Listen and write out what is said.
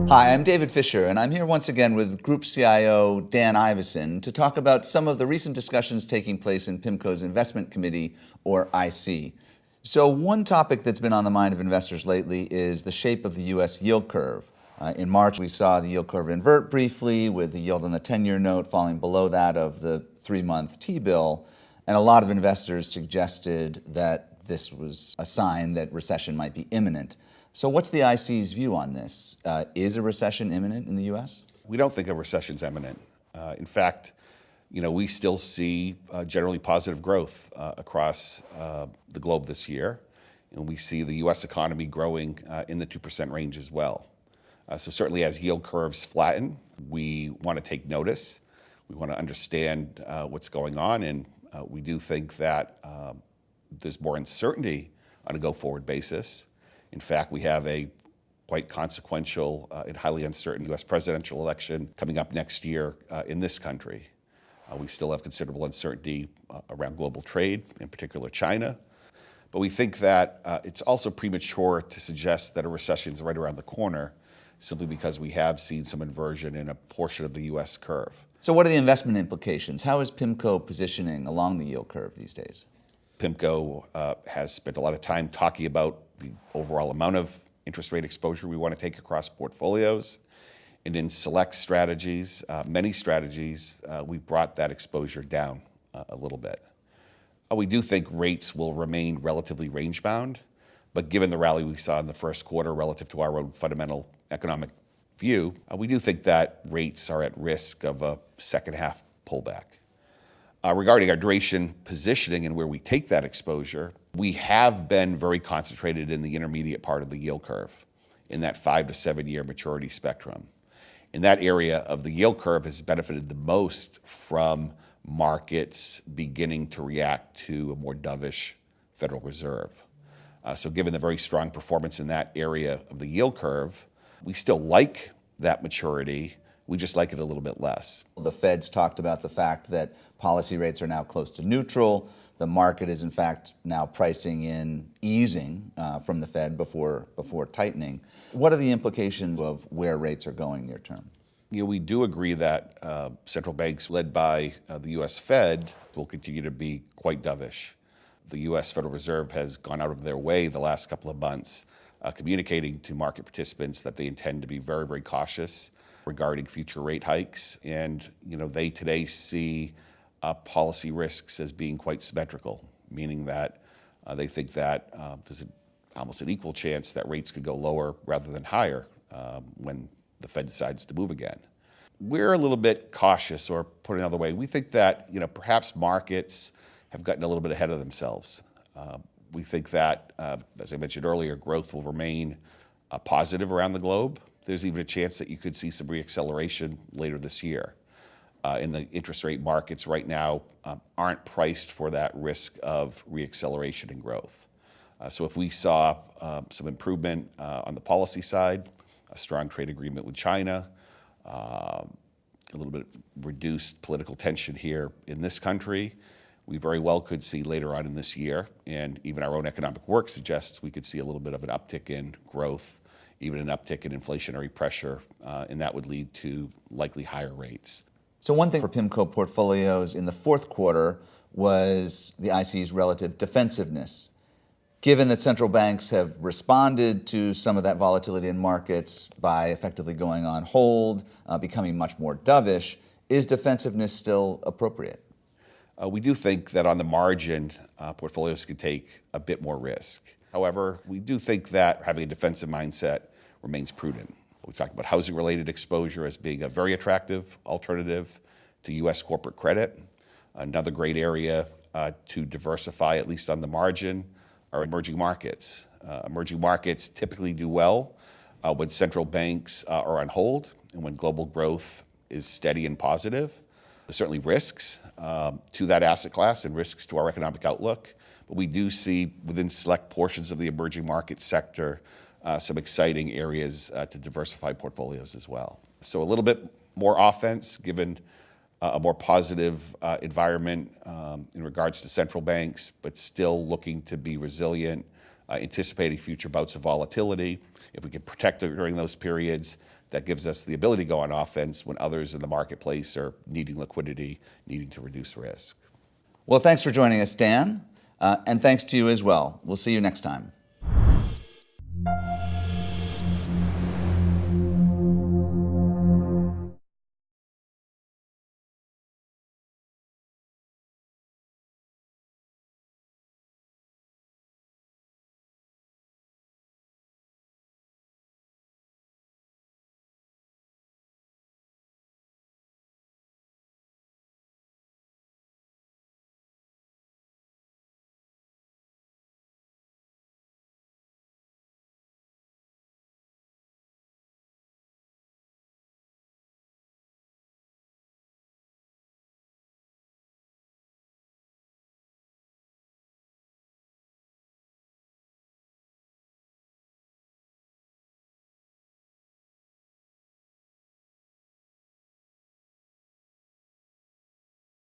Hi, I'm David Fisher, and I'm here once again with Group CIO Dan Iveson to talk about some of the recent discussions taking place in PIMCO's Investment Committee, or IC. So one topic that's been on the mind of investors lately is the shape of the U.S. yield curve. In March, we saw the yield curve invert briefly, with the yield on the 10-year note falling below that of the 3-month T-bill, and a lot of investors suggested that this was a sign that recession might be imminent. So what's the IC's view on this? Is a recession imminent in the U.S.? We don't think a recession is imminent. In fact, we still see generally positive growth across the globe this year, and we see the U.S. economy growing in the 2% range as well. So certainly as yield curves flatten, we want to take notice. We want to understand what's going on, and we do think that there's more uncertainty on a go-forward basis. In fact, we have a quite consequential and highly uncertain U.S. presidential election coming up next year in this country. We still have considerable uncertainty around global trade, in particular China. But we think that it's also premature to suggest that a recession is right around the corner, simply because we have seen some inversion in a portion of the U.S. curve. So what are the investment implications? How is PIMCO positioning along the yield curve these days? PIMCO has spent a lot of time talking about the overall amount of interest rate exposure we want to take across portfolios. And in select strategies, many strategies, we've brought that exposure down a little bit. We do think rates will remain relatively range-bound, but given the rally we saw in the first quarter relative to our own fundamental economic view, we do think that rates are at risk of a second-half pullback. Regarding our duration positioning and where we take that exposure, we have been very concentrated in the intermediate part of the yield curve, in that 5 to 7 year maturity spectrum. And that area of the yield curve has benefited the most from markets beginning to react to a more dovish Federal Reserve. So given the very strong performance in that area of the yield curve, we still like that maturity. We just like it a little bit less. The Fed's talked about the fact that policy rates are now close to neutral. The market is, in fact, now pricing in easing from the Fed before tightening. What are the implications of where rates are going near term? We do agree that central banks led by the U.S. Fed will continue to be quite dovish. The U.S. Federal Reserve has gone out of their way the last couple of months communicating to market participants that they intend to be very, very cautious regarding future rate hikes. And, they today see policy risks as being quite symmetrical, meaning that they think that there's almost an equal chance that rates could go lower rather than higher when the Fed decides to move again. We're a little bit cautious, or put another way, we think that perhaps markets have gotten a little bit ahead of themselves. We think that, as I mentioned earlier, growth will remain positive around the globe. There's even a chance that you could see some reacceleration later this year. And the interest rate markets right now aren't priced for that risk of reacceleration in growth. So if we saw some improvement on the policy side, a strong trade agreement with China, a little bit reduced political tension here in this country, we very well could see later on in this year, and even our own economic work suggests we could see a little bit of an uptick in growth, even an uptick in inflationary pressure, and that would lead to likely higher rates. So one thing for PIMCO portfolios in the fourth quarter was the IC's relative defensiveness. Given that central banks have responded to some of that volatility in markets by effectively going on hold, becoming much more dovish, is defensiveness still appropriate? We do think that on the margin, portfolios could take a bit more risk. However, we do think that having a defensive mindset remains prudent. We've talked about housing-related exposure as being a very attractive alternative to U.S. corporate credit. Another great area to diversify, at least on the margin, are emerging markets. Emerging markets typically do well when central banks are on hold and when global growth is steady and positive. There's certainly risks to that asset class and risks to our economic outlook, but we do see within select portions of the emerging market sector some exciting areas to diversify portfolios as well. So a little bit more offense given a more positive environment in regards to central banks, but still looking to be resilient, anticipating future bouts of volatility. If we can protect it during those periods, that gives us the ability to go on offense when others in the marketplace are needing liquidity, needing to reduce risk. Well, thanks for joining us, Dan, and thanks to you as well. We'll see you next time.